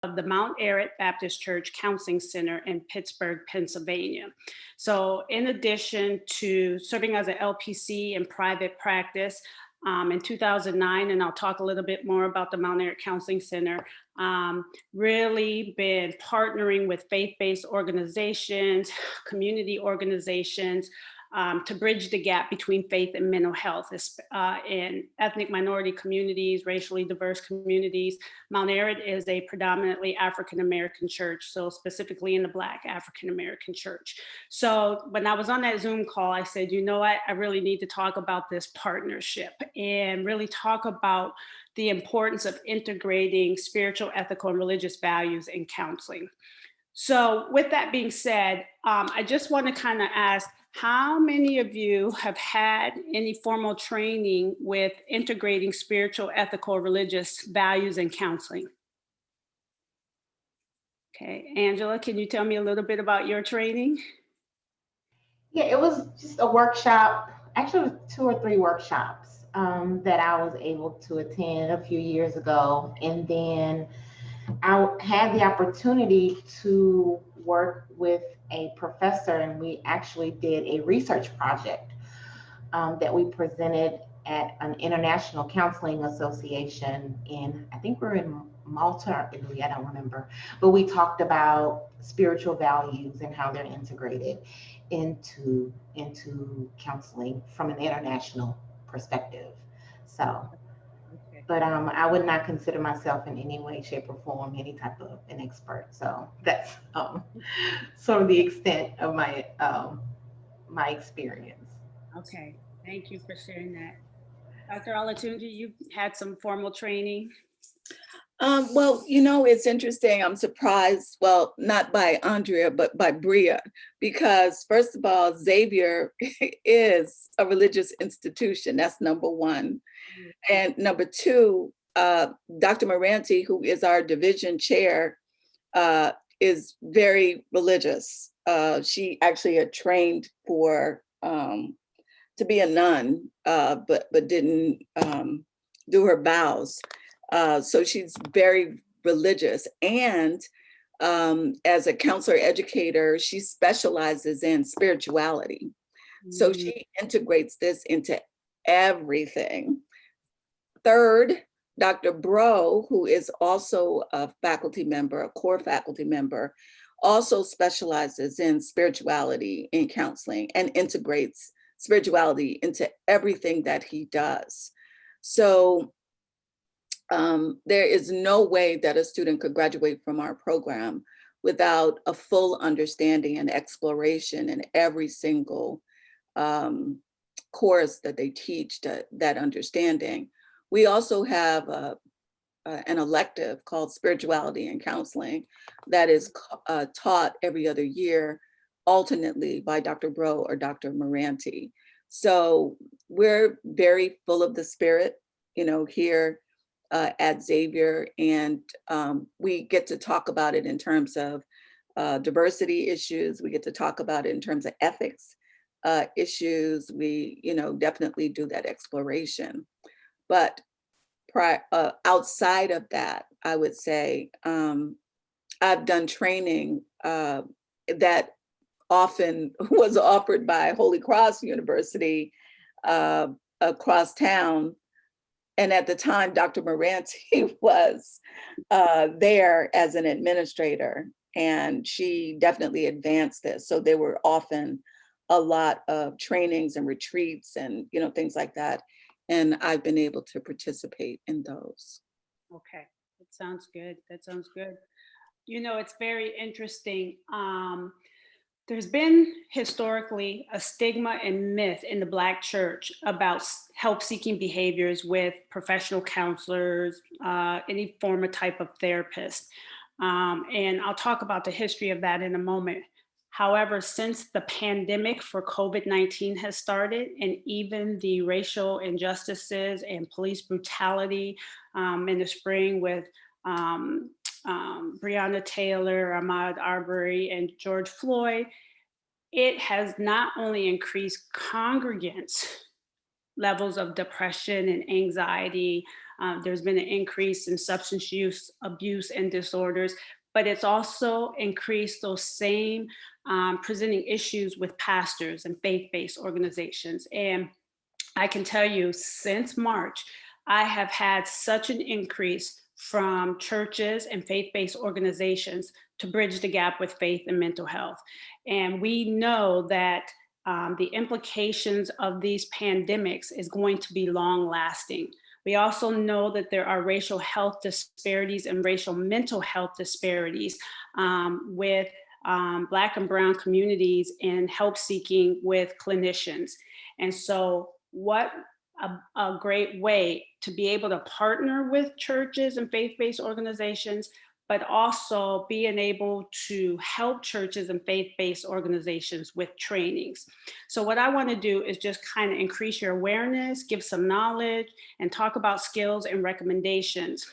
of the Mount Arad Baptist Church Counseling Center in Pittsburgh, Pennsylvania. So in addition to serving as an LPC in private practice, in 2009, and I'll talk a little bit more about the Mount Arad Counseling Center, really been partnering with faith-based organizations, community organizations, to bridge the gap between faith and mental health in ethnic minority communities, racially diverse communities. Mount Arad is a predominantly African-American church, so specifically in the Black African-American church. So when I was on that Zoom call, I said, you know what, I really need to talk about this partnership and really talk about the importance of integrating spiritual, ethical, and religious values in counseling. So with that being said, I just want to kind of ask, how many of you have had any formal training with integrating spiritual, ethical, religious values in counseling? Okay, Angela, can you tell me a little bit about your training? Yeah, it was just a workshop, actually 2 or 3 workshops that I was able to attend a few years ago. And then I had the opportunity to work with a professor, and we actually did a research project that we presented at an international counseling association in, I think we're in Malta or Italy, I don't remember. But we talked about spiritual values and how they're integrated into counseling from an international perspective. So Okay. but I would not consider myself in any way, shape, or form any type of an expert. So that's sort of the extent of my experience. Okay, thank you for sharing that. Dr. Olatunji, you had some formal training? Well, it's interesting. I'm surprised, well, not by Andrea, but by Bria, because first of all, Xavier is a religious institution. That's number one. And number two, Dr. Moranti, who is our division chair, is very religious. She actually had trained to be a nun, but didn't do her vows. So she's very religious. And as a counselor educator, she specializes in spirituality. So she integrates this into everything. Third, Dr. Bro, who is also a faculty member, a core faculty member, also specializes in spirituality in counseling and integrates spirituality into everything that he does. So there is no way that a student could graduate from our program without a full understanding and exploration in every single course that they teach, that understanding. We also have an elective called Spirituality and Counseling that is taught every other year alternately by Dr. Bro or Dr. Moranti. So we're very full of the spirit, here at Xavier, and we get to talk about it in terms of diversity issues. We get to talk about it in terms of ethics issues. We, definitely do that exploration. But outside of that, I would say I've done training that often was offered by Holy Cross University across town. And at the time, Dr. Moranti was there as an administrator, and she definitely advanced this. So there were often a lot of trainings and retreats and things like that. And I've been able to participate in those. Okay, that sounds good. That sounds good. It's very interesting. There's been historically a stigma and myth in the Black church about help-seeking behaviors with professional counselors, any form of type of therapist. And I'll talk about the history of that in a moment. However, since the pandemic for COVID-19 has started, and even the racial injustices and police brutality in the spring with Breonna Taylor, Ahmaud Arbery, and George Floyd, it has not only increased congregants' levels of depression and anxiety, There's been an increase in substance use, abuse, and disorders, but it's also increased those same presenting issues with pastors and faith-based organizations. And I can tell you, since March, I have had such an increase from churches and faith-based organizations to bridge the gap with faith and mental health. And we know that the implications of these pandemics is going to be long lasting. We also know that there are racial health disparities and racial mental health disparities with Black and Brown communities in help seeking with clinicians. And so what a great way to be able to partner with churches and faith-based organizations, but also being able to help churches and faith-based organizations with trainings. So what I want to do is just kind of increase your awareness, give some knowledge, and talk about skills and recommendations.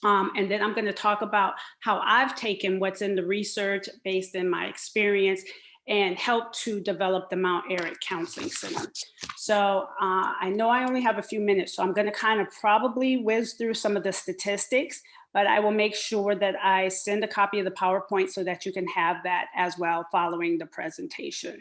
And then I'm going to talk about how I've taken what's in the research based in my experience and help to develop the Mount Eric Counseling Center. So I know I only have a few minutes, so I'm going to kind of probably whiz through some of the statistics, but I will make sure that I send a copy of the PowerPoint so that you can have that as well following the presentation.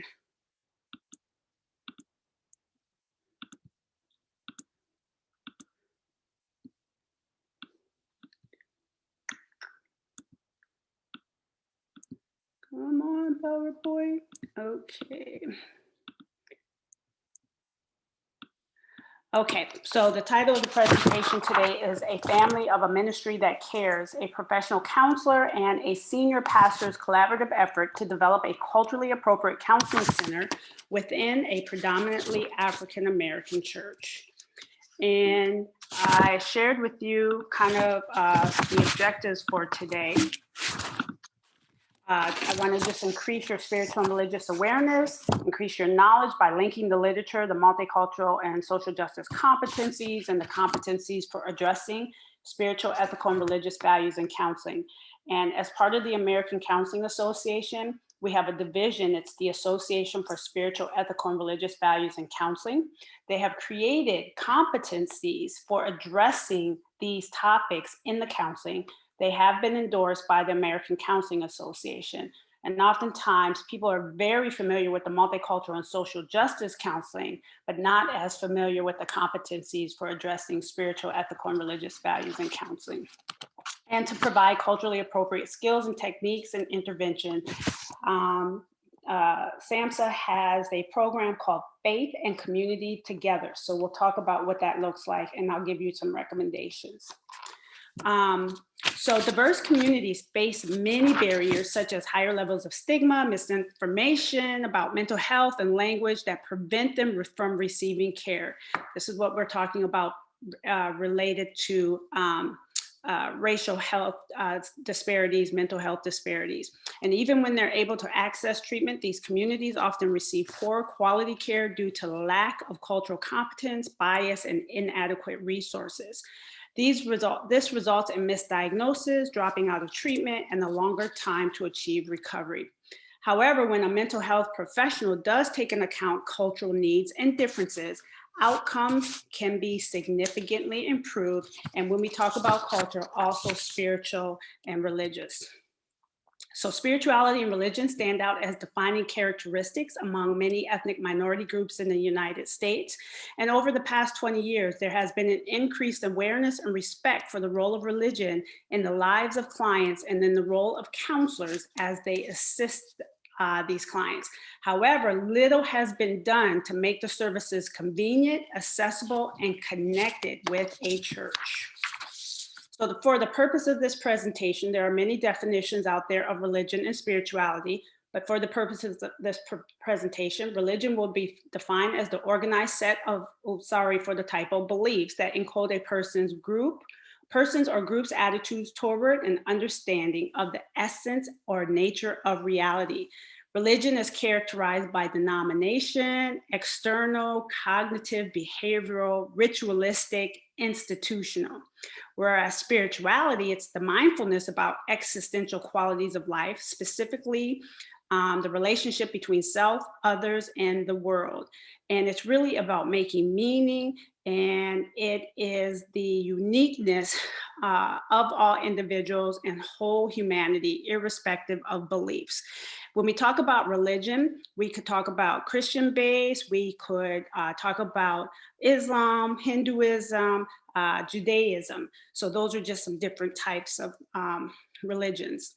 Come on, PowerPoint. Okay. Okay, so the title of the presentation today is A Family of a Ministry That Cares, a professional counselor and a senior pastor's collaborative effort to develop a culturally appropriate counseling center within a predominantly African-American church. And I shared with you kind of the objectives for today. I want to just increase your spiritual and religious awareness, increase your knowledge by linking the literature, the multicultural and social justice competencies, and the competencies for addressing spiritual, ethical, and religious values in counseling. And as part of the American Counseling Association, we have a division. It's the Association for Spiritual, Ethical, and Religious Values in Counseling. They have created competencies for addressing these topics in the counseling. They have been endorsed by the American Counseling Association. And oftentimes people are very familiar with the multicultural and social justice counseling, but not as familiar with the competencies for addressing spiritual, ethical, and religious values in counseling. And to provide culturally appropriate skills and techniques and intervention, SAMHSA has a program called Faith and Community Together. So we'll talk about what that looks like, and I'll give you some recommendations. So diverse communities face many barriers, such as higher levels of stigma, misinformation about mental health, and language that prevent them from receiving care. This is what we're talking about related to racial health disparities, mental health disparities. And even when they're able to access treatment, these communities often receive poor quality care due to lack of cultural competence, bias, and inadequate resources. This results in misdiagnosis, dropping out of treatment, and a longer time to achieve recovery. However, when a mental health professional does take into account cultural needs and differences, outcomes can be significantly improved. And when we talk about culture, also spiritual and religious. So spirituality and religion stand out as defining characteristics among many ethnic minority groups in the United States. And over the past 20 years, there has been an increased awareness and respect for the role of religion in the lives of clients and in the role of counselors as they assist these clients. However, little has been done to make the services convenient, accessible, and connected with a church. So for the purpose of this presentation, there are many definitions out there of religion and spirituality, but for the purposes of this presentation, religion will be defined as the organized set of, beliefs that encode a person's or group's attitudes toward an understanding of the essence or nature of reality. Religion is characterized by denomination, external, cognitive, behavioral, ritualistic, institutional. Whereas spirituality, it's the mindfulness about existential qualities of life, specifically the relationship between self, others, and the world. And it's really about making meaning And it is the uniqueness of all individuals and whole humanity, irrespective of beliefs. When we talk about religion, we could talk about Christian base, we could talk about Islam, Hinduism, Judaism. So those are just some different types of religions.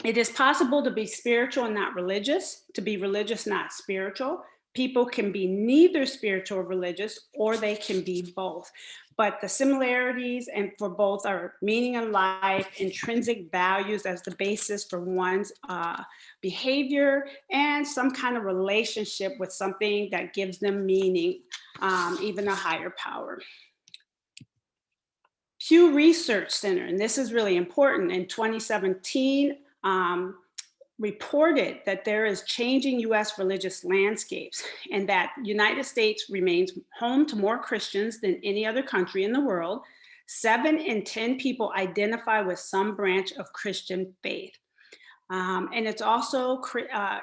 It is possible to be spiritual and not religious, to be religious, not spiritual. People can be neither spiritual or religious, or they can be both. But the similarities and for both are meaning of life, intrinsic values as the basis for one's behavior, and some kind of relationship with something that gives them meaning, even a higher power. Pew Research Center, and this is really important, in 2017, reported that there is changing US religious landscapes and that United States remains home to more Christians than any other country in the world. 7 in 10 people identify with some branch of Christian faith. And it's also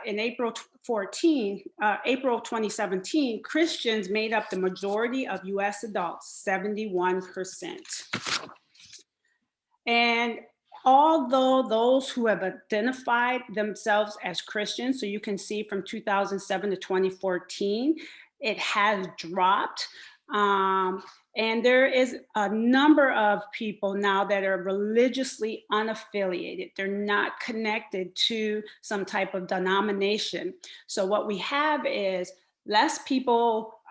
in April 2017, Christians made up the majority of US adults, 71%. And although those who have identified themselves as Christians, so you can see from 2007 to 2014, it has dropped. And there is a number of people now that are religiously unaffiliated. They're not connected to some type of denomination. So what we have is less people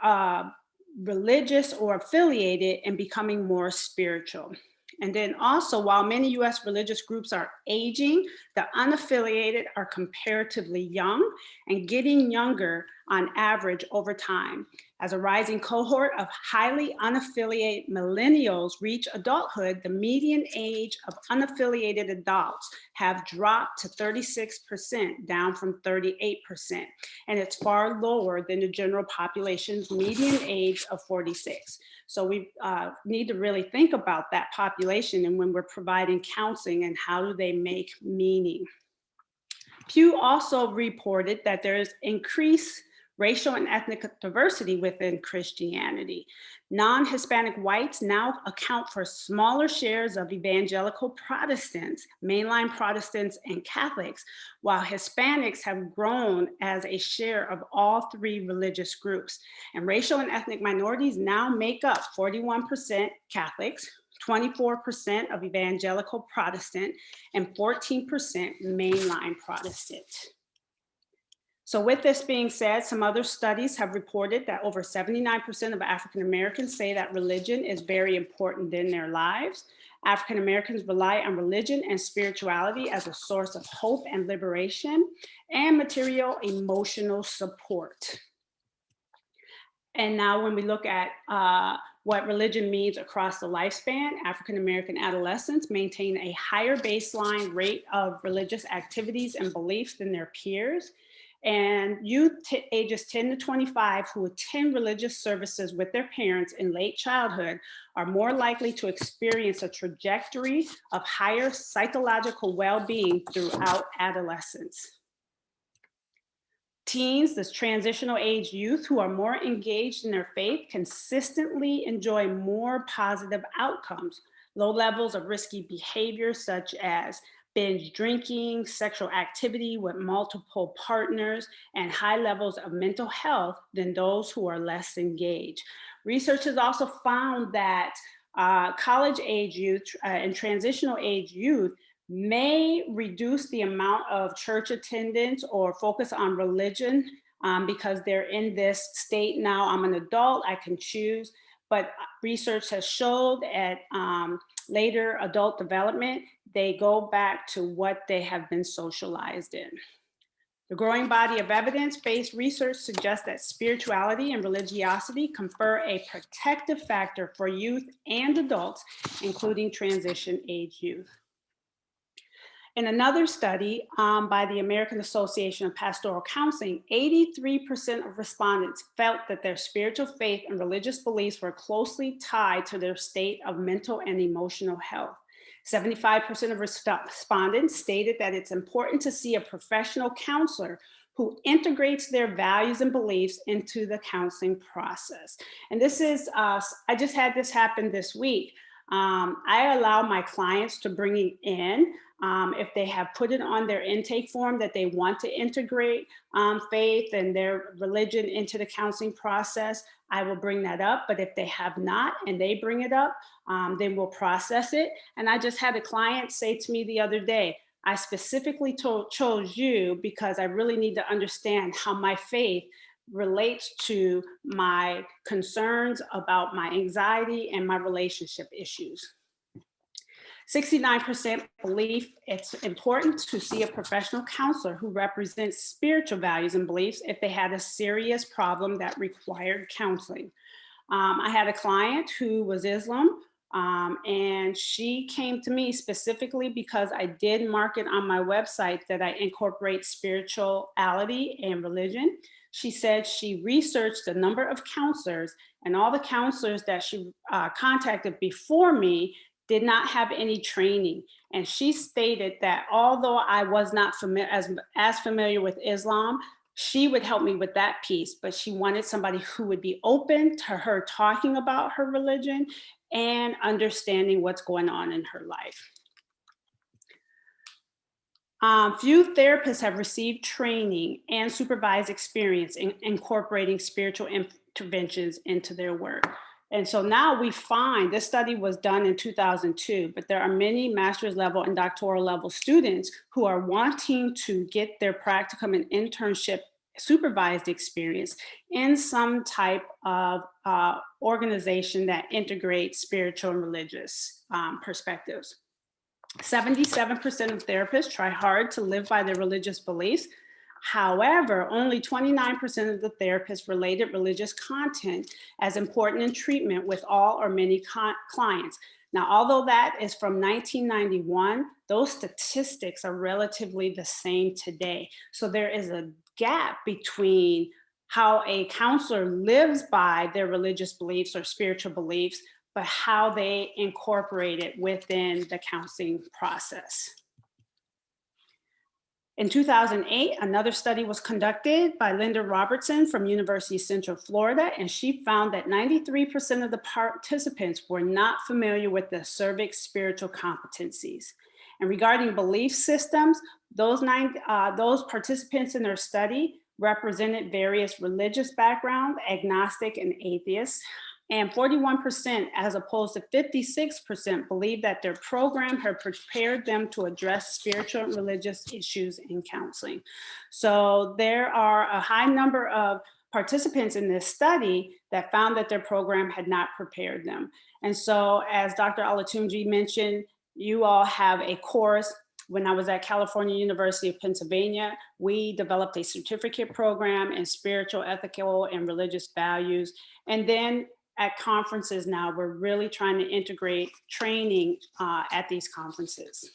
religious or affiliated and becoming more spiritual. And then also, while many US religious groups are aging, the unaffiliated are comparatively young and getting younger on average over time. As a rising cohort of highly unaffiliated millennials reach adulthood, the median age of unaffiliated adults have dropped to 36%, down from 38%. And it's far lower than the general population's median age of 46. So we need to really think about that population and when we're providing counseling and how do they make meaning. Pew also reported that there is increased racial and ethnic diversity within Christianity. Non-Hispanic whites now account for smaller shares of evangelical Protestants, mainline Protestants, and Catholics, while Hispanics have grown as a share of all 3 religious groups. And racial and ethnic minorities now make up 41% Catholics, 24% of evangelical Protestant, and 14% mainline Protestant. So with this being said, some other studies have reported that over 79% of African Americans say that religion is very important in their lives. African Americans rely on religion and spirituality as a source of hope and liberation and material emotional support. And now when we look at what religion means across the lifespan, African American adolescents maintain a higher baseline rate of religious activities and beliefs than their peers. And youth ages 10 to 25 who attend religious services with their parents in late childhood are more likely to experience a trajectory of higher psychological well-being throughout adolescence. Teens, this transitional age youth who are more engaged in their faith, consistently enjoy more positive outcomes. Low levels of risky behavior such as binge drinking, sexual activity with multiple partners, and high levels of mental health than those who are less engaged. Research has also found that college age youth and transitional age youth may reduce the amount of church attendance or focus on religion because they're in this state now. I'm an adult, I can choose. But research has showed at later adult development, they go back to what they have been socialized in. The growing body of evidence-based research suggests that spirituality and religiosity confer a protective factor for youth and adults, including transition age youth. In another study by the American Association of Pastoral Counseling, 83% of respondents felt that their spiritual faith and religious beliefs were closely tied to their state of mental and emotional health. 75% of respondents stated that it's important to see a professional counselor who integrates their values and beliefs into the counseling process. And this is, I just had this happen this week. I allow my clients to bring it in if they have put it on their intake form that they want to integrate faith and their religion into the counseling process. I will bring that up, but if they have not and they bring it up, then we'll process it. And I just had a client say to me the other day, I specifically chose you because I really need to understand how my faith relates to my concerns about my anxiety and my relationship issues. 69% believe it's important to see a professional counselor who represents spiritual values and beliefs if they had a serious problem that required counseling. I had a client who was Islam, and she came to me specifically because I did market on my website that I incorporate spirituality and religion. She said she researched a number of counselors, and all the counselors that she contacted before me did not have any training. And she stated that although I was not as familiar with Islam, she would help me with that piece, but she wanted somebody who would be open to her talking about her religion and understanding what's going on in her life. Few therapists have received training and supervised experience in incorporating spiritual interventions into their work. And so now we find, this study was done in 2002, but there are many master's level and doctoral level students who are wanting to get their practicum and internship supervised experience in some type of organization that integrates spiritual and religious perspectives. 77% of therapists try hard to live by their religious beliefs. However, only 29% of the therapists related religious content as important in treatment with all or many clients. Now, although that is from 1991, those statistics are relatively the same today. So there is a gap between how a counselor lives by their religious beliefs or spiritual beliefs, but how they incorporate it within the counseling process. In 2008, another study was conducted by Linda Robertson from University of Central Florida, and she found that 93% of the participants were not familiar with the cervix spiritual competencies. And regarding belief systems, those participants in their study represented various religious backgrounds, agnostic and atheists. And 41%, as opposed to 56%, believe that their program had prepared them to address spiritual and religious issues in counseling. So there are a high number of participants in this study that found that their program had not prepared them. And so, as Dr. Olatunji mentioned, you all have a course. When I was at California University of Pennsylvania, we developed a certificate program in spiritual, ethical, and religious values. And then at conferences now, we're really trying to integrate training at these conferences.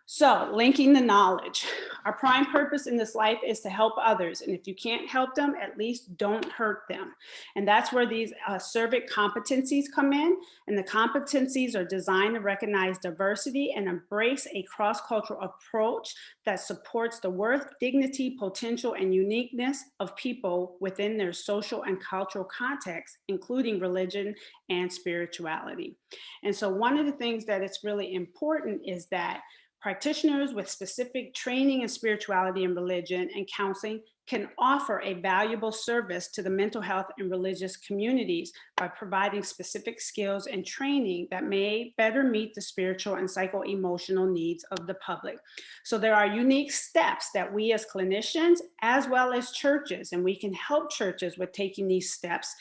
So, linking the knowledge. Our prime purpose in this life is to help others. And if you can't help them, at least don't hurt them. And that's where these cervic competencies come in. And the competencies are designed to recognize diversity and embrace a cross-cultural approach that supports the worth, dignity, potential, and uniqueness of people within their social and cultural context, including religion and spirituality. And so one of the things that is really important is that practitioners with specific training in spirituality and religion and counseling can offer a valuable service to the mental health and religious communities by providing specific skills and training that may better meet the spiritual and psycho-emotional needs of the public. So there are unique steps that we as clinicians, as well as churches, and we can help churches with taking these steps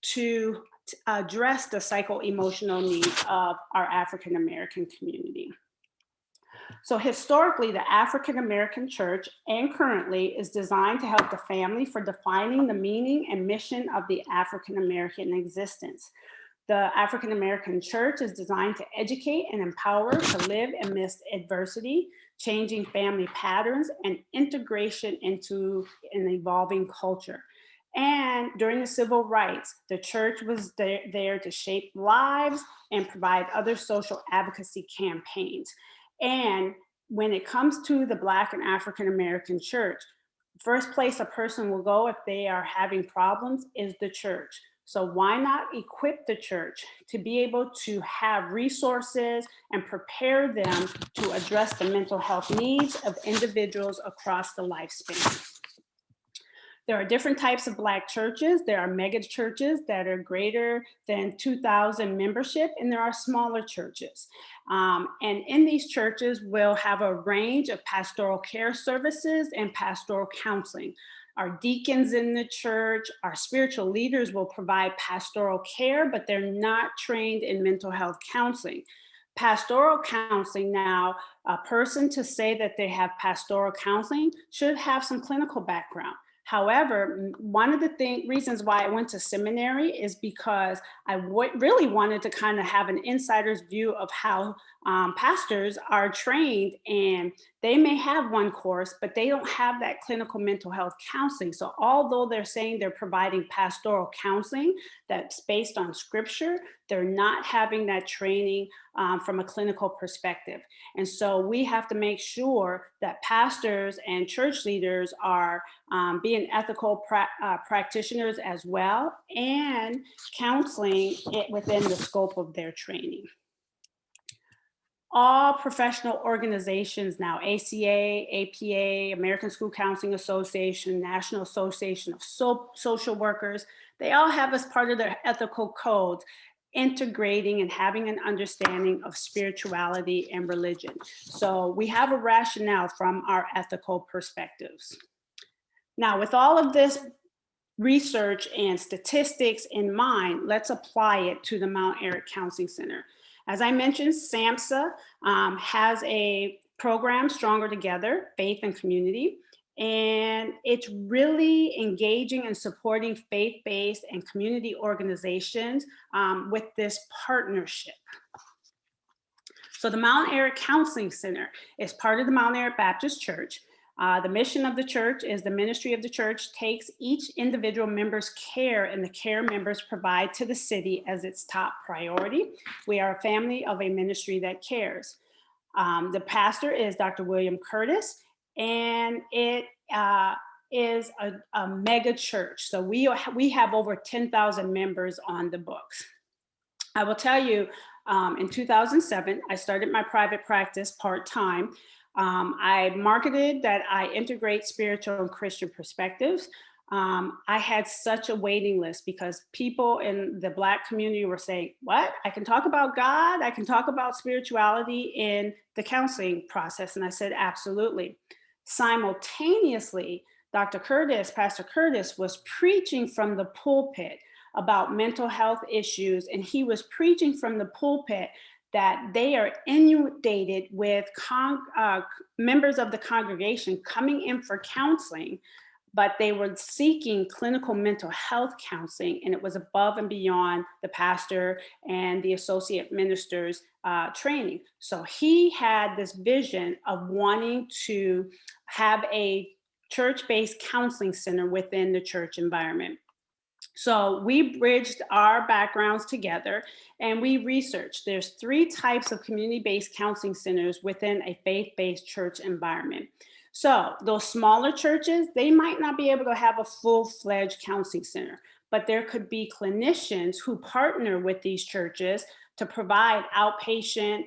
to address the psycho-emotional needs of our African-American community. So historically, the African-American church and currently is designed to help the family for defining the meaning and mission of the African-American existence. The African-American church is designed to educate and empower to live amidst adversity, changing family patterns, and integration into an evolving culture. And during the civil rights, the church was there to shape lives and provide other social advocacy campaigns. And when it comes to the Black and African American church, first place a person will go if they are having problems is the church. So why not equip the church to be able to have resources and prepare them to address the mental health needs of individuals across the lifespan? There are different types of Black churches. There are mega churches that are greater than 2,000 membership, and there are smaller churches. And in these churches, we'll have a range of pastoral care services and pastoral counseling. Our deacons in the church, our spiritual leaders will provide pastoral care, but they're not trained in mental health counseling. Pastoral counseling now, a person to say that they have pastoral counseling should have some clinical background. However, one of the reasons why I went to seminary is because I really wanted to kind of have an insider's view of how pastors are trained, and they may have one course, but they don't have that clinical mental health counseling. So although they're saying they're providing pastoral counseling that's based on scripture, they're not having that training from a clinical perspective. And so we have to make sure that pastors and church leaders are being ethical practitioners as well, and counseling it within the scope of their training. All professional organizations now, ACA, APA, American School Counseling Association, National Association of Social Workers, they all have as part of their ethical codes integrating and having an understanding of spirituality and religion. So we have a rationale from our ethical perspectives. Now, with all of this research and statistics in mind, let's apply it to the Mount Eric Counseling Center. As I mentioned, SAMHSA has a program, Stronger Together, Faith and Community, and it's really engaging and supporting faith-based and community organizations with this partnership. So the Mount Eric Counseling Center is part of the Mount Eric Baptist Church. The mission of the church is the ministry of the church takes each individual member's care and the care members provide to the city as its top priority. We are a family of a ministry that cares. The pastor is Dr. William Curtis, and it is a mega church. So we have over 10,000 members on the books. I will tell you, in 2007, I started my private practice part-time. I marketed that I integrate spiritual and Christian perspectives. I had such a waiting list because people in the Black community were saying, what? I can talk about God, I can talk about spirituality in the counseling process. And I said, absolutely. Simultaneously, Pastor Curtis was preaching from the pulpit about mental health issues. And he was preaching from the pulpit that they are inundated with members of the congregation coming in for counseling, but they were seeking clinical mental health counseling, and it was above and beyond the pastor and the associate minister's training. So he had this vision of wanting to have a church-based counseling center within the church environment. So we bridged our backgrounds together and we researched. There's 3 types of community-based counseling centers within a faith-based church environment. So those smaller churches, they might not be able to have a full-fledged counseling center, but there could be clinicians who partner with these churches to provide outpatient,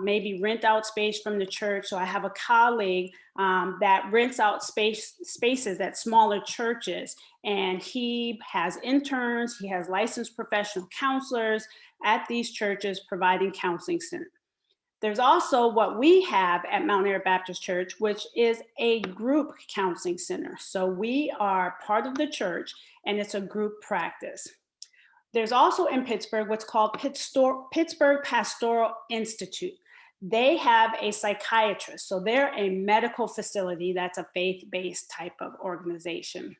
maybe rent out space from the church. So I have a colleague that rents out spaces at smaller churches, and he has interns, he has licensed professional counselors at these churches providing counseling center. There's also what we have at Mount Eric Baptist Church, which is a group counseling center. So we are part of the church and it's a group practice. There's also in Pittsburgh what's called Pittsburgh Pastoral Institute. They have a psychiatrist. So they're a medical facility that's a faith-based type of organization.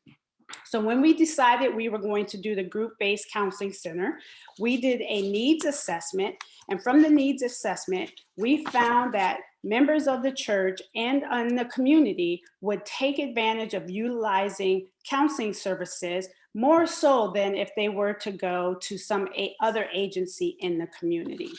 So when we decided we were going to do the group-based counseling center, we did a needs assessment. And from the needs assessment, we found that members of the church and in the community would take advantage of utilizing counseling services more so than if they were to go to some other agency in the community.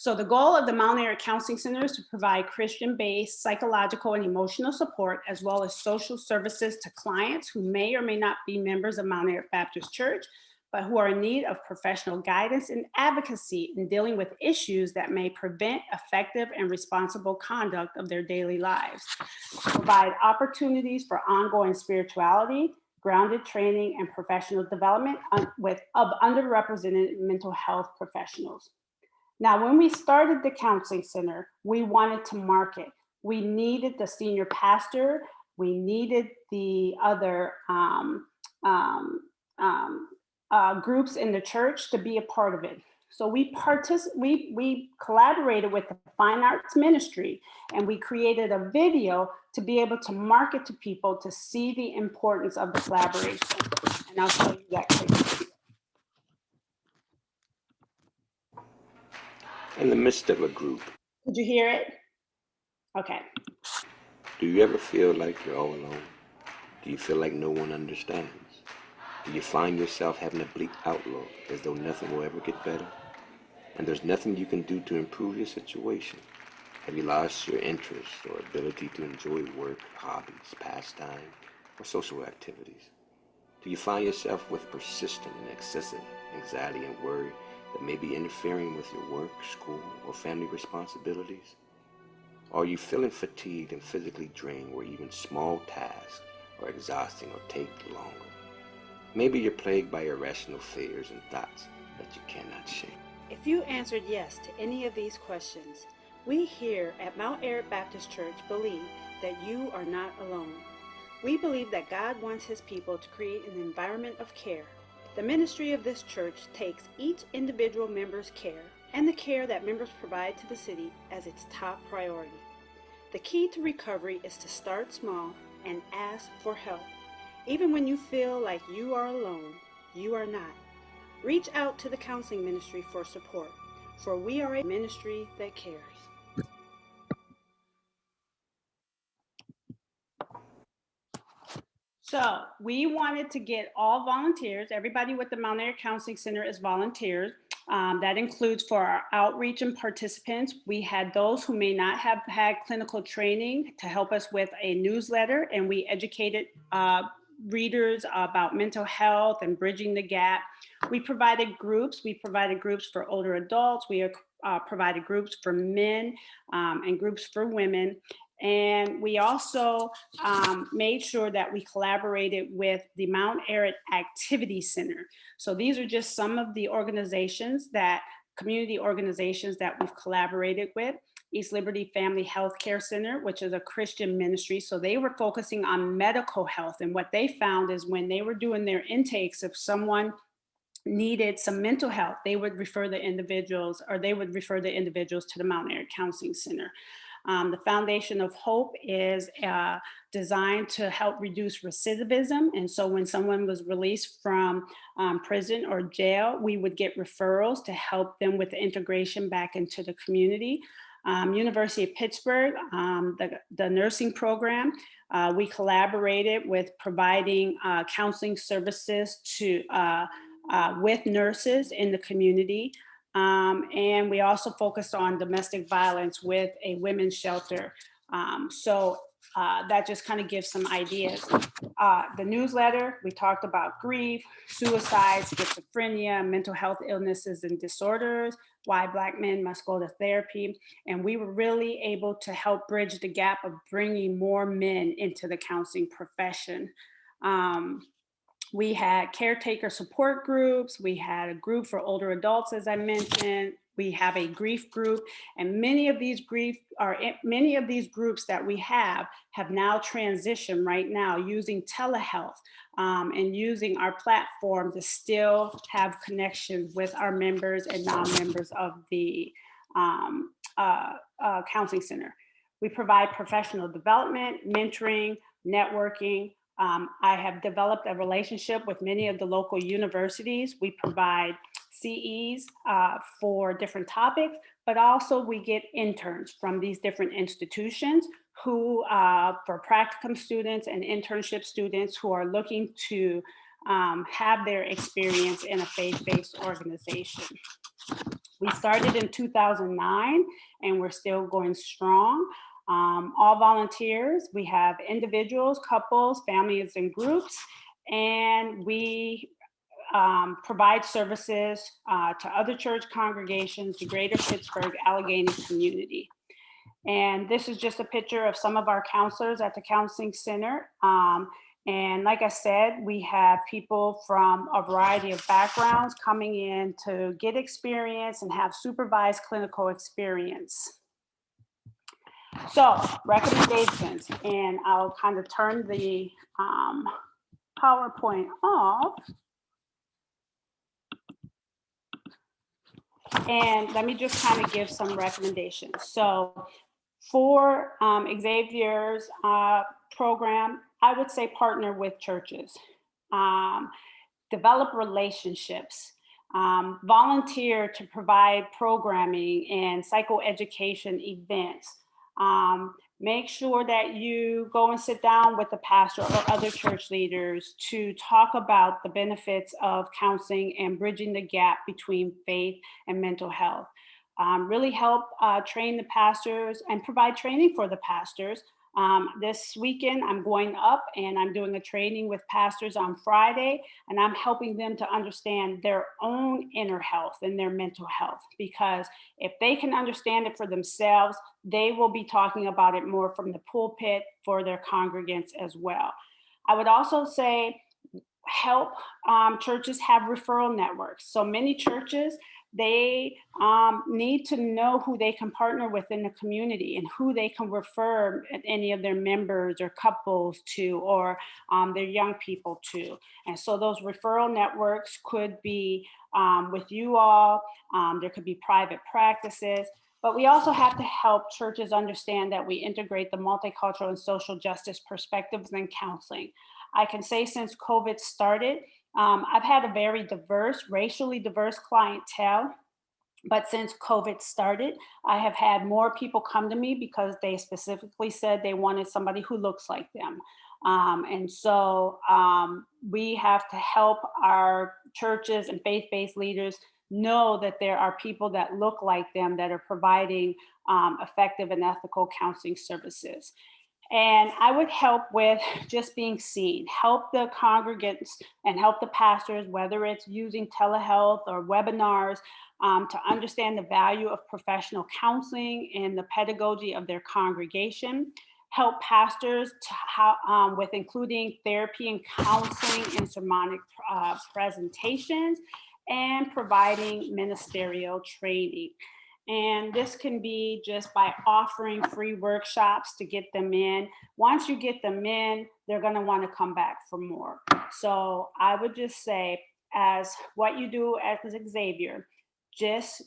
So the goal of the Mount Airy Counseling Center is to provide Christian-based psychological and emotional support, as well as social services to clients who may or may not be members of Mount Airy Baptist Church, but who are in need of professional guidance and advocacy in dealing with issues that may prevent effective and responsible conduct of their daily lives. Provide opportunities for ongoing spirituality, grounded training, and professional development of underrepresented mental health professionals. Now, when we started the counseling center, we wanted to market. We needed the senior pastor. We needed the other groups in the church to be a part of it. So we collaborated with the Fine Arts Ministry, and we created a video to be able to market to people to see the importance of the collaboration. And I'll show you that quickly. In the midst of a group, Did you hear it? Okay. do you ever feel like you're all alone? Do you feel like no one understands? Do you find yourself having a bleak outlook as though nothing will ever get better? And there's nothing you can do to improve your situation? Have you lost your interest or ability to enjoy work, hobbies, pastime, or social activities? Do you find yourself with persistent and excessive anxiety and worry that may be interfering with your work, school, or family responsibilities? Are you feeling fatigued and physically drained where even small tasks are exhausting or take longer? Maybe you're plagued by irrational fears and thoughts that you cannot shake. If you answered yes to any of these questions, we here at Mount Airy Baptist Church believe that you are not alone. We believe that God wants His people to create an environment of care. The ministry of this church takes each individual member's care and the care that members provide to the city as its top priority. The key to recovery is to start small and ask for help. Even when you feel like you are alone, you are not. Reach out to the counseling ministry for support, for we are a ministry that cares. So we wanted to get all volunteers. Everybody with the Mount Airy Counseling Center is volunteers. That includes for our outreach and participants. We had those who may not have had clinical training to help us with a newsletter, and we educated readers about mental health and bridging the gap. We provided groups. We provided groups for older adults. We provided groups for men and groups for women. And we also made sure that we collaborated with the Mount Airy Activity Center. So these are just some of the community organizations that we've collaborated with. East Liberty Family Healthcare Center, which is a Christian ministry. So they were focusing on medical health. And what they found is when they were doing their intakes, if someone needed some mental health, they would refer the individuals to the Mount Airy Counseling Center. The Foundation of Hope is designed to help reduce recidivism. And so when someone was released from prison or jail, we would get referrals to help them with the integration back into the community. University of Pittsburgh, the nursing program, we collaborated with providing counseling services with nurses in the community. And we also focused on domestic violence with a women's shelter. So that just kind of gives some ideas. The newsletter, we talked about grief, suicide, schizophrenia, mental health illnesses and disorders, why Black men must go to therapy. And we were really able to help bridge the gap of bringing more men into the counseling profession. We had caretaker support groups. We had a group for older adults, as I mentioned. We have a grief group, and many of these groups that we have now transitioned right now using telehealth and using our platform to still have connection with our members and non-members of the counseling center. We provide professional development, mentoring, networking. I have developed a relationship with many of the local universities. We provide CEs for different topics, but also we get interns from these different institutions who, for practicum students and internship students who are looking to have their experience in a faith-based organization. We started in 2009 and we're still going strong. All volunteers, we have individuals, couples, families, and groups, and we provide services to other church congregations, the greater Pittsburgh Allegheny community. And this is just a picture of some of our counselors at the counseling center. And like I said, we have people from a variety of backgrounds coming in to get experience and have supervised clinical experience. So recommendations, and I'll kind of turn the PowerPoint off. And let me just kind of give some recommendations. So for Xavier's program, I would say partner with churches, develop relationships, volunteer to provide programming and psychoeducation events. Make sure that you go and sit down with the pastor or other church leaders to talk about the benefits of counseling and bridging the gap between faith and mental health. Really help train the pastors and provide training for the pastors. This weekend, I'm going up and I'm doing a training with pastors on Friday, and I'm helping them to understand their own inner health and their mental health, because if they can understand it for themselves, they will be talking about it more from the pulpit for their congregants as well. I would also say help churches have referral networks. So many churches, they need to know who they can partner with in the community and who they can refer any of their members or couples to, or their young people to. And so those referral networks could be with you all, there could be private practices, but we also have to help churches understand that we integrate the multicultural and social justice perspectives in counseling. I can say since COVID started, I've had a very diverse, racially diverse clientele. But since COVID started, I have had more people come to me because they specifically said they wanted somebody who looks like them. And so we have to help our churches and faith-based leaders know that there are people that look like them that are providing effective and ethical counseling services. And I would help with just being seen, help the congregants and help the pastors, whether it's using telehealth or webinars, to understand the value of professional counseling and the pedagogy of their congregation, help pastors to with including therapy and counseling in sermonic presentations, and providing ministerial training. And this can be just by offering free workshops to get them in. Once you get them in, they're going to want to come back for more. So I would just say, as what you do as Xavier,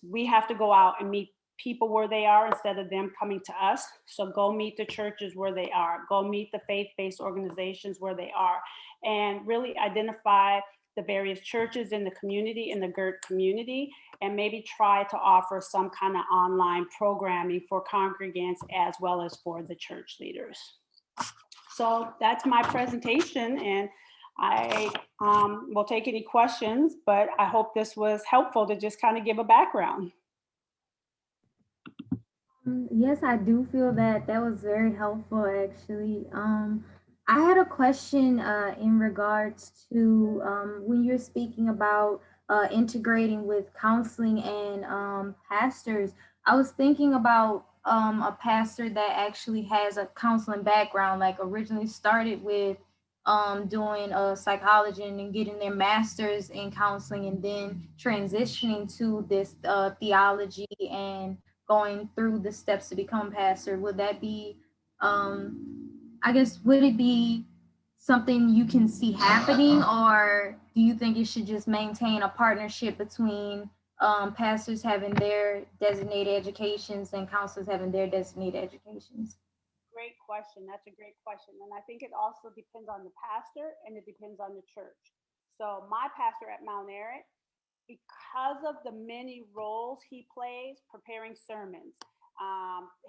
we have to go out and meet people where they are instead of them coming to us. So go meet the churches where they are, go meet the faith-based organizations where they are, and really identify the various churches in the community, in the GERT community, and maybe try to offer some kind of online programming for congregants as well as for the church leaders. So that's my presentation, and I will take any questions, but I hope this was helpful to just kind of give a background. Yes, I do feel that that was very helpful, actually. I had a question in regards to when you're speaking about integrating with counseling and pastors. I was thinking about a pastor that actually has a counseling background, like originally started with doing psychology and then getting their master's in counseling and then transitioning to this theology and going through the steps to become pastor. Would that be, I guess, would it be something you can see happening, or do you think it should just maintain a partnership between pastors having their designated educations and counselors having their designated educations? Great question. That's a great question. And I think it also depends on the pastor and it depends on the church. So my pastor at Mount Eric, because of the many roles he plays preparing sermons,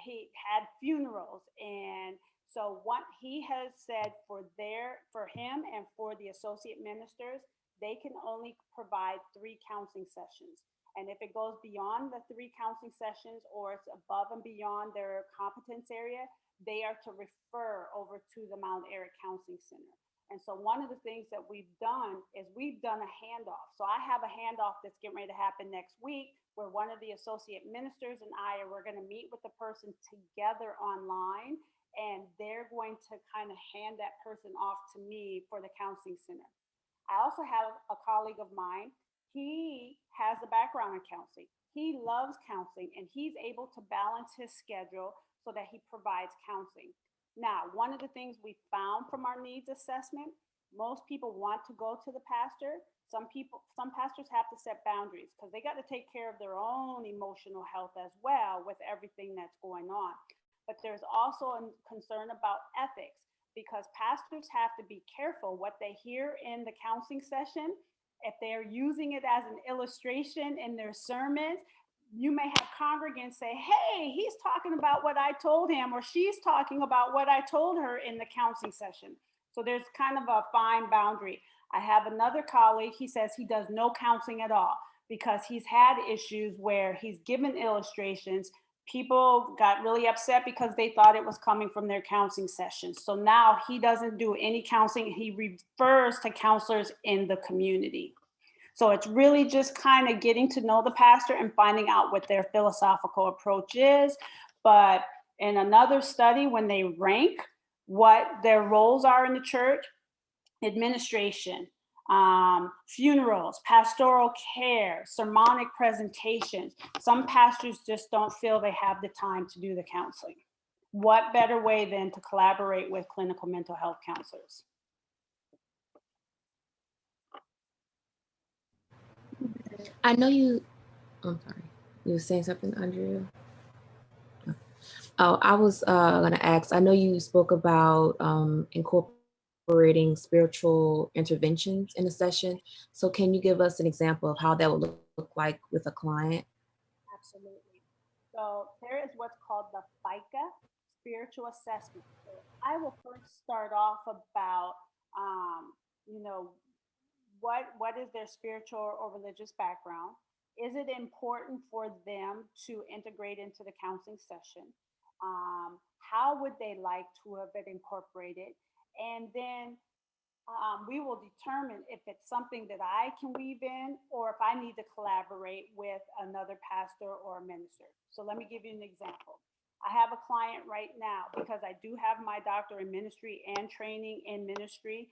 he had funerals, and so what he has said for him and for the associate ministers, they can only provide 3 counseling sessions. And if it goes beyond the 3 counseling sessions or it's above and beyond their competence area, they are to refer over to the Mount Airy Counseling Center. And so one of the things that we've done is we've done a handoff. So I have a handoff that's getting ready to happen next week where one of the associate ministers and we're going to meet with the person together online, and they're going to kind of hand that person off to me for the counseling center. I also have a colleague of mine. He has a background in counseling. He loves counseling, and he's able to balance his schedule so that he provides counseling. Now, one of the things we found from our needs assessment, most people want to go to the pastor. Some pastors have to set boundaries because they got to take care of their own emotional health as well with everything that's going on. But there's also a concern about ethics, because pastors have to be careful what they hear in the counseling session. If they're using it as an illustration in their sermons, you may have congregants say, hey, he's talking about what I told him, or she's talking about what I told her in the counseling session. So there's kind of a fine boundary. I have another colleague, he says he does no counseling at all because he's had issues where he's given illustrations. People got really upset because they thought it was coming from their counseling sessions. So now he doesn't do any counseling. He refers to counselors in the community. So it's really just kind of getting to know the pastor and finding out what their philosophical approach is. But in another study, when they rank what their roles are in the church, administration, funerals, pastoral care, sermonic presentations, some pastors just don't feel they have the time to do the counseling. What better way than to collaborate with clinical mental health counselors? I know you, I'm sorry, you were saying something, Andrea? Oh, I was gonna ask, I know you spoke about incorporating spiritual interventions in a session. So can you give us an example of how that would look like with a client? Absolutely. So there is what's called the FICA, spiritual assessment. So I will first start off about, you know, what is their spiritual or religious background? Is it important for them to integrate into the counseling session? How would they like to have it incorporated? And then we will determine if it's something that I can weave in or if I need to collaborate with another pastor or a minister. So let me give you an example. I have a client right now because I do have my doctor in ministry and training in ministry.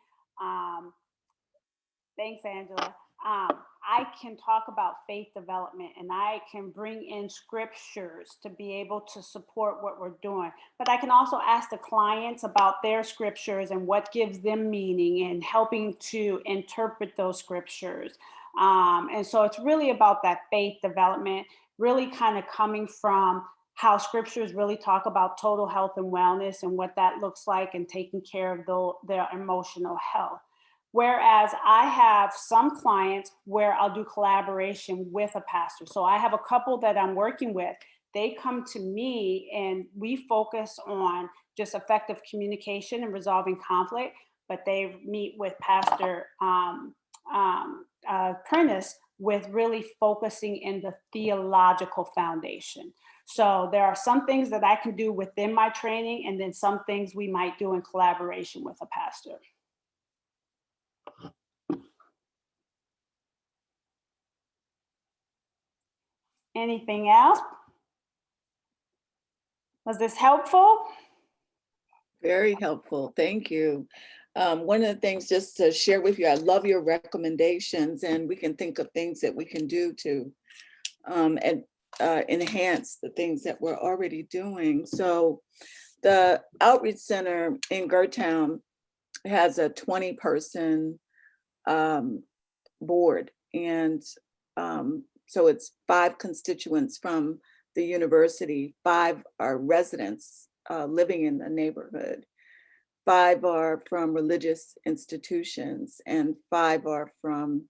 Thanks, Angela. I can talk about faith development and I can bring in scriptures to be able to support what we're doing. But I can also ask the clients about their scriptures and what gives them meaning and helping to interpret those scriptures. And so it's really about that faith development, really kind of coming from how scriptures really talk about total health and wellness and what that looks like and taking care of their emotional health. Whereas I have some clients where I'll do collaboration with a pastor. So I have a couple that I'm working with. They come to me and we focus on just effective communication and resolving conflict, but they meet with Pastor Prentice with really focusing in the theological foundation. So there are some things that I can do within my training and then some things we might do in collaboration with a pastor. Anything else? Was this helpful? Very helpful. Thank you. One of the things just to share with you, I love your recommendations and we can think of things that we can do to enhance the things that we're already doing. So the Outreach Center in Gertown has a 20-person board. And so it's 5 constituents from the university, 5 are residents living in the neighborhood, 5 are from religious institutions, and 5 are from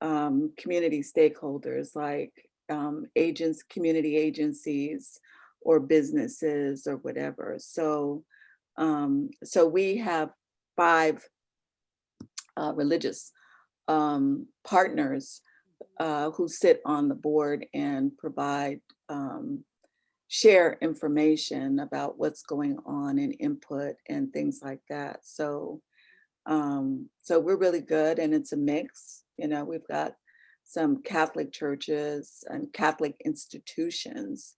community stakeholders like agents, community agencies, or businesses or whatever. So, so we have 5 religious partners who sit on the board and provide, share information about what's going on and input and things like that. So, so we're really good, and it's a mix. You know, we've got some Catholic churches and Catholic institutions.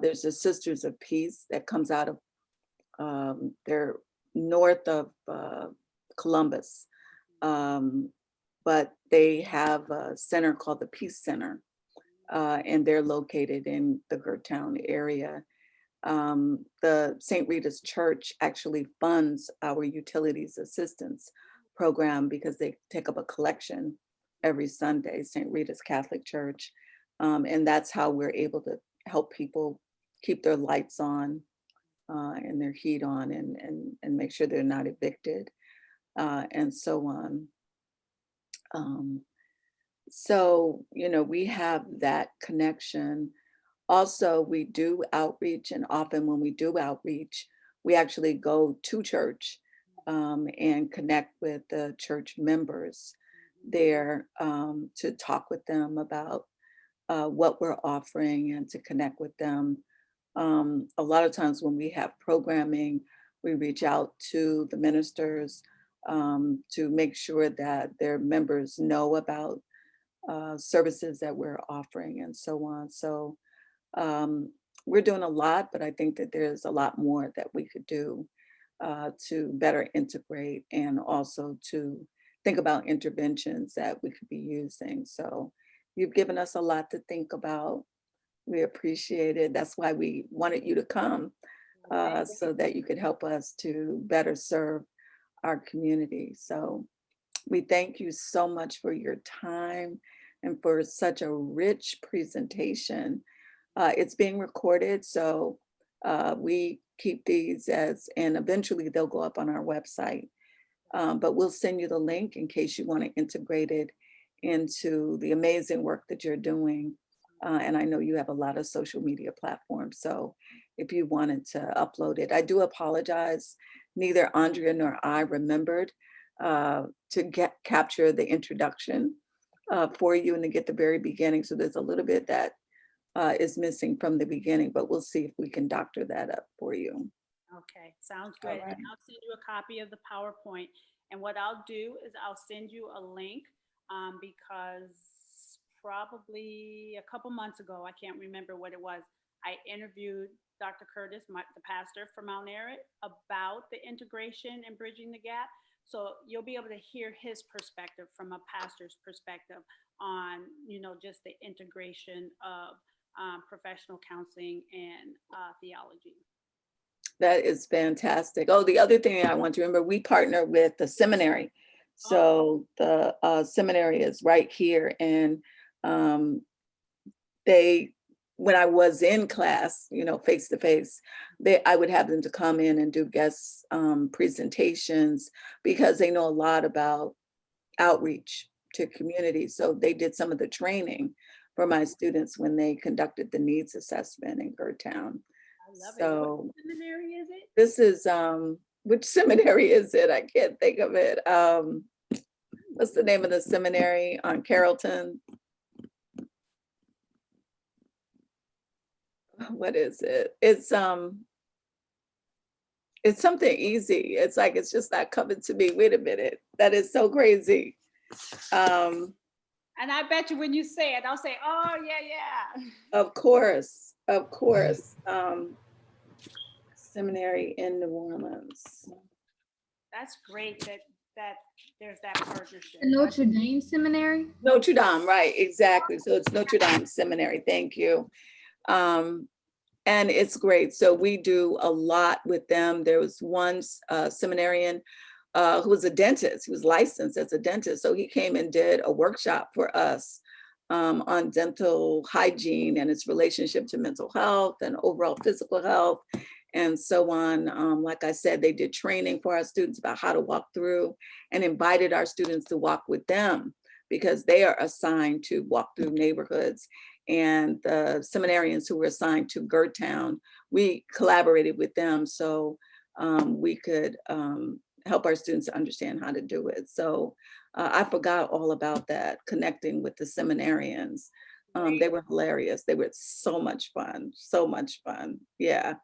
There's the Sisters of Peace that comes out of, they're north of Columbus, but they have a center called the Peace Center, and they're located in the Gertown area. The St. Rita's Church actually funds our utilities assistance program because they take up a collection every Sunday, St. Rita's Catholic Church. And that's how we're able to help people keep their lights on and their heat on, and make sure they're not evicted, and so on. So, you know, we have that connection. Also, we do outreach, and often when we do outreach, we actually go to church and connect with the church members there, to talk with them about what we're offering and to connect with them. A lot of times when we have programming, we reach out to the ministers to make sure that their members know about services that we're offering and so on. So we're doing a lot, but I think that there's a lot more that we could do to better integrate, and also to think about interventions that we could be using. So you've given us a lot to think about. We appreciate it. That's why we wanted you to come, so that you could help us to better serve our community. So we thank you so much for your time and for such a rich presentation. It's being recorded, so we keep these as, and eventually they'll go up on our website. But we'll send you the link in case you want to integrate it into the amazing work that you're doing. And I know you have a lot of social media platforms, so if you wanted to upload it. I do apologize, neither Andrea nor I remembered to capture the introduction for you and to get the very beginning. So there's a little bit that is missing from the beginning, but we'll see if we can doctor that up for you. Okay, sounds All good. right. And I'll send you a copy of the PowerPoint. And what I'll do is I'll send you a link because probably a couple months ago, I can't remember what it was, I interviewed Dr. Curtis, the pastor for Mount Airy, about the integration and bridging the gap. So you'll be able to hear his perspective from a pastor's perspective on, you know, just the integration of professional counseling and theology. That is fantastic. Oh, the other thing I want to remember, we partner with the seminary. So the seminary is right here, and they, when I was in class, you know, face to face, I would have them to come in and do guest presentations because they know a lot about outreach to communities. So they did some of the training for my students when they conducted the needs assessment in Gertown. I love So it. What seminary is it? this is, which seminary is it? I can't think of it. What's the name of the seminary on Carrollton? What is it? It's something easy. It's like, it's just not coming to me. Wait a minute. That is so crazy. And I bet you when you say it, I'll say, oh, yeah. Of course. Seminary in New Orleans. That's great that there's that partnership. The Notre Dame Seminary? Notre Dame, right, exactly. So it's Notre Dame Seminary, thank you. And it's great. So we do a lot with them. There was one seminarian who was a dentist. He was licensed as a dentist. So he came and did a workshop for us on dental hygiene and its relationship to mental health and overall physical health and so on. Like I said, they did training for our students about how to walk through, and invited our students to walk with them because they are assigned to walk through neighborhoods. And the seminarians who were assigned to Gertown, we collaborated with them so we could help our students understand how to do it. So I forgot all about that, connecting with the seminarians. They were hilarious. They were so much fun, so much fun. Yeah,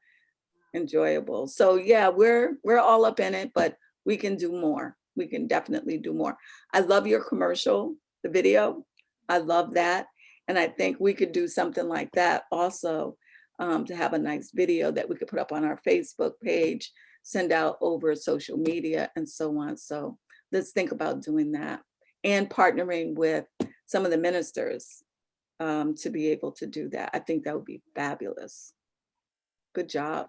enjoyable. So yeah, we're all up in it, but we can do more. We can definitely do more. I love your commercial, the video. I love that. And I think we could do something like that also, to have a nice video that we could put up on our Facebook page, send out over social media and so on. So let's think about doing that and partnering with some of the ministers to be able to do that. I think that would be fabulous. Good job.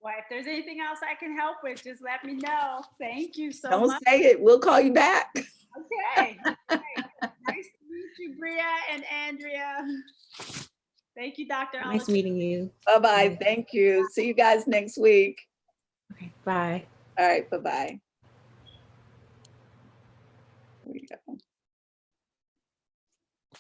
Well, if there's anything else I can help with, just let me know. Thank you so Don't much. say it. We'll call you back. Okay. Nice to meet you, Bria and Andrea. Thank you, Dr. Nice meeting you. Bye-bye. Thank you. See you guys next week. Okay, bye. All right. Bye-bye.